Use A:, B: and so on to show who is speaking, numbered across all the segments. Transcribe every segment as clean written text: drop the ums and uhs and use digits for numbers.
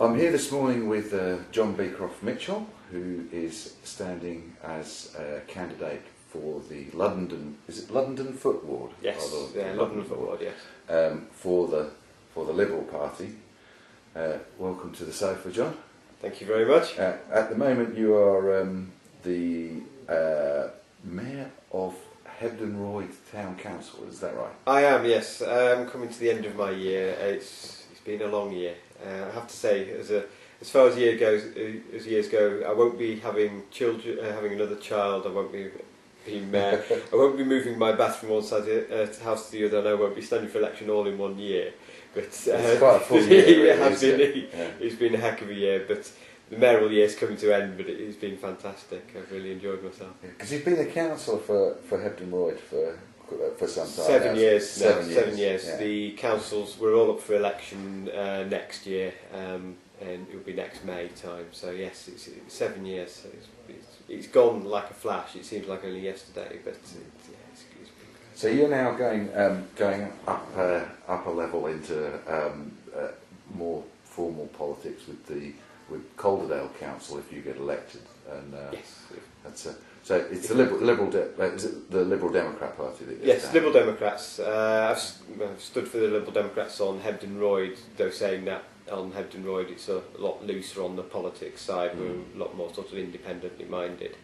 A: I'm here this morning with John Beacroft-Mitchell, who is standing as a candidate for the London Foot Ward?
B: Yes, London Foot Ward, yes.
A: For the Liberal Party. Welcome to the sofa, John.
B: Thank you very much.
A: At the moment you are the Mayor of Hebden Royd Town Council, is that right?
B: I am, yes. I'm coming to the end of my year. It's been a long year. I have to say, as far as years go, I won't be having children, having another child. I won't be being mayor. I won't be moving my bath from one side of the house to the other, and I won't be standing for election all in 1 year. But
A: it's quite a full year.
B: It's been a heck of a year, but the mayoral year's coming to end, but it's been fantastic. I've really enjoyed myself.
A: Because you've been a councilor for Hebden Royd for some time.
B: 7 years. 7 years.
A: Yeah.
B: The councils, we're all up for election next year, and it will be next May time. So yes, it's 7 years. So it's gone like a flash. It seems like only yesterday, but it's been great.
A: So you're now going up a level into more formal politics with Calderdale Council if you get elected, and
B: yes.
A: So it's the is it the Liberal Democrat Party that you're
B: Yes, Liberal Democrats. I've stood for the Liberal Democrats on Hebden Royd, though saying that on Hebden Royd it's a lot looser on the politics side. We're a lot more sort of independently minded.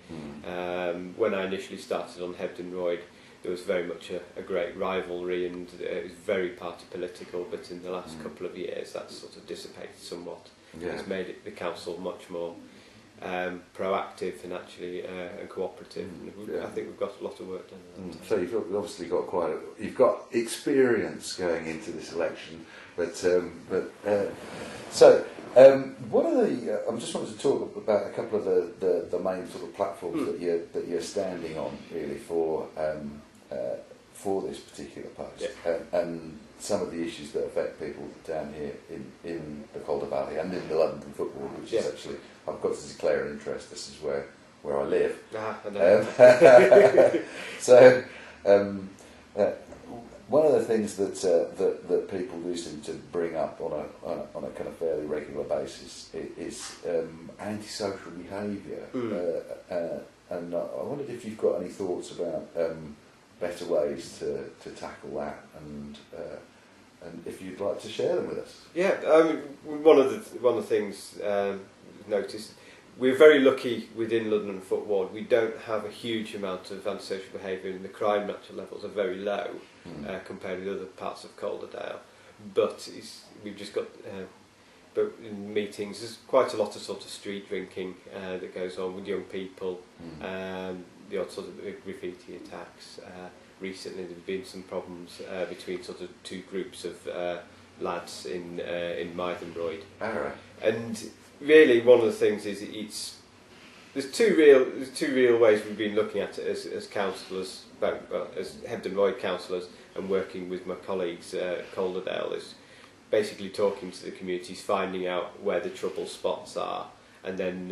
B: When I initially started on Hebden Royd, there was very much a great rivalry, and it was very party political, but in the last couple of years that's sort of dissipated somewhat.
A: Yeah.
B: It's made the council much more proactive and actually and cooperative. I think we've got a lot of work done.
A: So you've obviously got you've got experience going into this election, but what are the? I just wanted to talk about a couple of the main sort of platforms that you're standing on really for this particular post, and some of the issues that affect people down here in the Calder Valley and in the London Foot Ward, which is actually, I've got to declare an interest. This is where I live.
B: I know.
A: So one of the things that people do seem to bring up on a kind of fairly regular basis is antisocial behaviour, and I wondered if you've got any thoughts about better ways to tackle that, and if you'd like to share them with us.
B: Yeah, one of the things noticed, we're very lucky within London Foot Ward. We don't have a huge amount of antisocial behaviour, and the crime natural levels are very low compared with other parts of Calderdale. But we've just got. But in meetings, there's quite a lot of sort of street drinking that goes on with young people. The odd sort of graffiti attacks. Recently, there's been some problems between sort of two groups of lads in Mythe and Royd.
A: All right. And
B: really, one of the things is there's two real ways we've been looking at it as councillors, as Hebden Royd councillors, and working with my colleagues at Calderdale, is basically talking to the communities, finding out where the trouble spots are, and then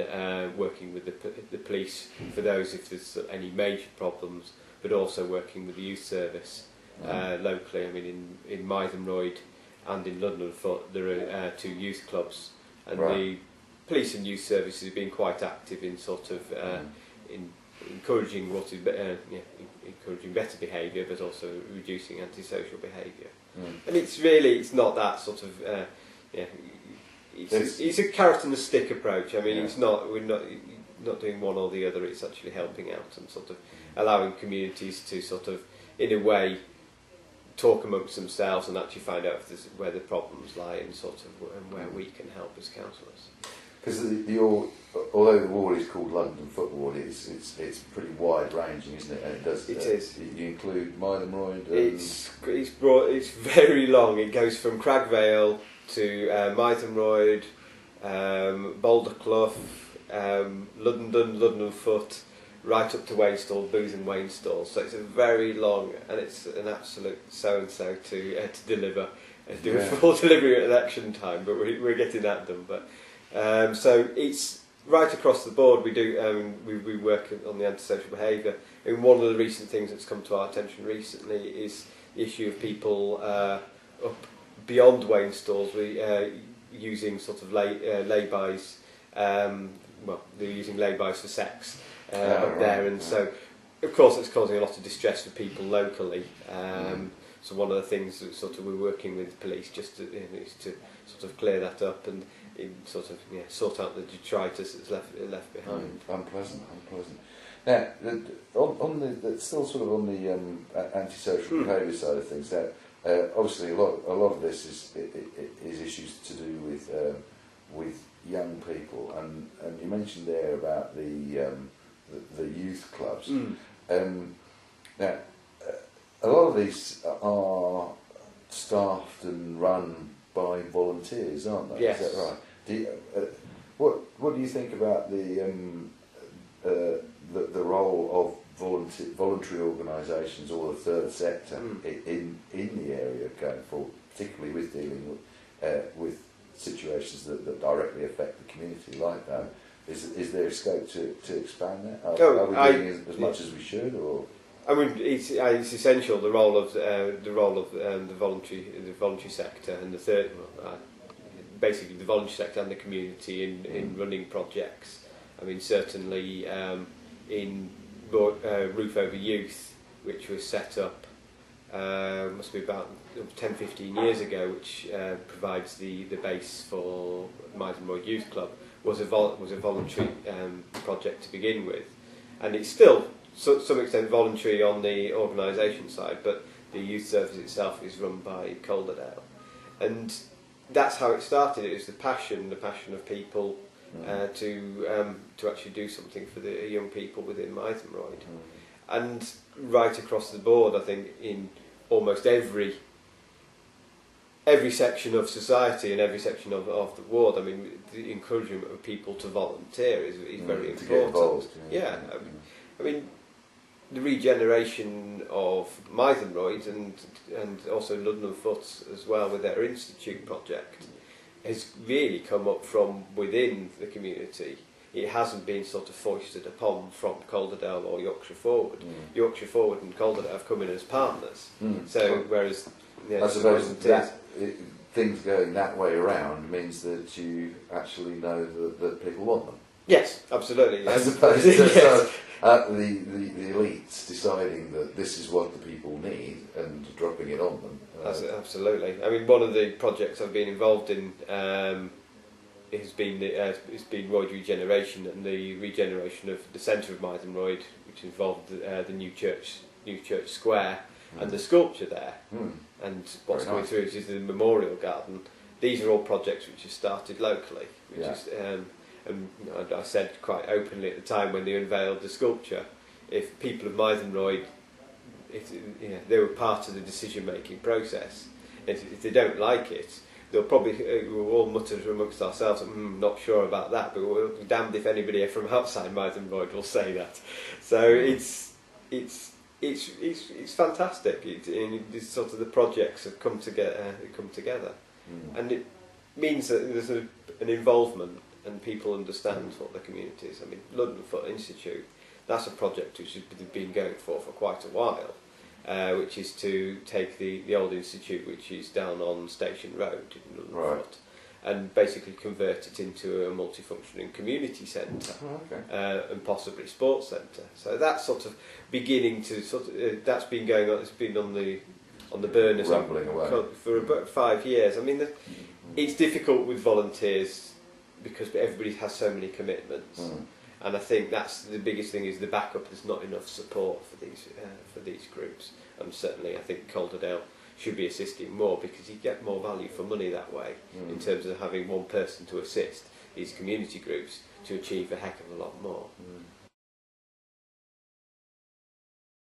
B: working with the police for those if there's any major problems, but also working with the youth service locally. I mean, in Mythe and Royd and in London Foot, there are two youth clubs, and the police and youth services have been quite active in sort of in encouraging encouraging better behaviour, but also reducing antisocial behaviour. And it's not that sort of it's a carrot and a stick approach. I mean, we're not doing one or the other. It's actually helping out and sort of allowing communities to sort of, in a way, talk amongst themselves and actually find out where the problems lie and sort of and where we can help as councillors.
A: Because although the ward is called London Foot Ward, it's pretty wide ranging, isn't it? And it does.
B: It is.
A: You include Mythe and Royd.
B: It's very long. It goes from Cragvale to Mythe and Royd, Boulder Clough, London Foot, right up to Wainstall, Booth and Wainstall. So it's a very long, and it's an absolute so-and-so to deliver. Do a full delivery at election time, but we're getting that done. But so it's right across the board. We do we work on the antisocial behaviour. And one of the recent things that's come to our attention recently is the issue of people up beyond Wainstalls. using sort of laybys. Well, they're using laybys for sex up there, and so of course it's causing a lot of distress for people locally. So one of the things that sort of we're working with the police just is to sort of clear that up and sort of sort out the detritus that's left behind.
A: Unpleasant. Now, still sort of on the antisocial behaviour side of things. Now, obviously, a lot of this is issues to do with young people, and you mentioned there about the youth clubs. Now, a lot of these are staffed and run by volunteers, aren't they?
B: Yes.
A: Is that right? What do you think about the role of voluntary organisations or the third sector in the area going forward, particularly with dealing with situations that directly affect the community like that? Is there a scope to expand that? Are we doing as much as we should, or?
B: I mean, it's essential, the role of the voluntary sector and the third, basically the voluntary sector and the community in running projects. I mean, certainly in Roof Over Youth, which was set up must be about 10-15 years ago, which provides the base for Mythenroyd Youth Club, was a voluntary project to begin with, and it's still to some extent voluntary on the organisation side, but the youth service itself is run by Calderdale, and that's how it started. It was the passion of people to actually do something for the young people within Mythenroyd, and right across the board, I think in almost every every section of society and every section of the ward. I mean, the encouragement of people to volunteer is very important.
A: Get involved,
B: yeah. I mean, the regeneration of Mythenroyd and also London Foot as well with their Institute project has really come up from within the community. It hasn't been sort of foisted upon from Calderdale or Yorkshire Forward. Yorkshire Forward and Calderdale have come in as partners. So whereas
A: I suppose that things going that way around means that you actually know that people want them.
B: Yes, absolutely.
A: As opposed to the elites deciding that this is what the people need and dropping it on them.
B: Absolutely. I mean, one of the projects I've been involved in has been Royd regeneration and the regeneration of the centre of Mythenroyd, which involved the new church square and the sculpture there. And what's going through is the memorial garden. These are all projects which have started locally, which is. And I said quite openly at the time when they unveiled the sculpture, if people of Mythenroyd, they were part of the decision-making process. If they don't like it, they'll probably we'll all mutter amongst ourselves, not sure about that, but we'll be damned if anybody from outside Mythenroyd will say that. So it's fantastic. It's sort of the projects have come together, and it means that there's an involvement. And people understand what the community is. I mean, London Foot Institute, that's a project which has been going for quite a while, which is to take the old institute, which is down on Station Road in London Foot, and basically convert it into a multifunctioning community centre, and possibly sports centre. So that's sort of beginning to that's been going on. It's been on the burners for about 5 years. I mean, it's difficult with volunteers, because everybody has so many commitments, and I think that's the biggest thing is the backup. There's not enough support for these groups, and certainly I think Calderdale should be assisting more, because you get more value for money that way in terms of having one person to assist these community groups to achieve a heck of a lot more.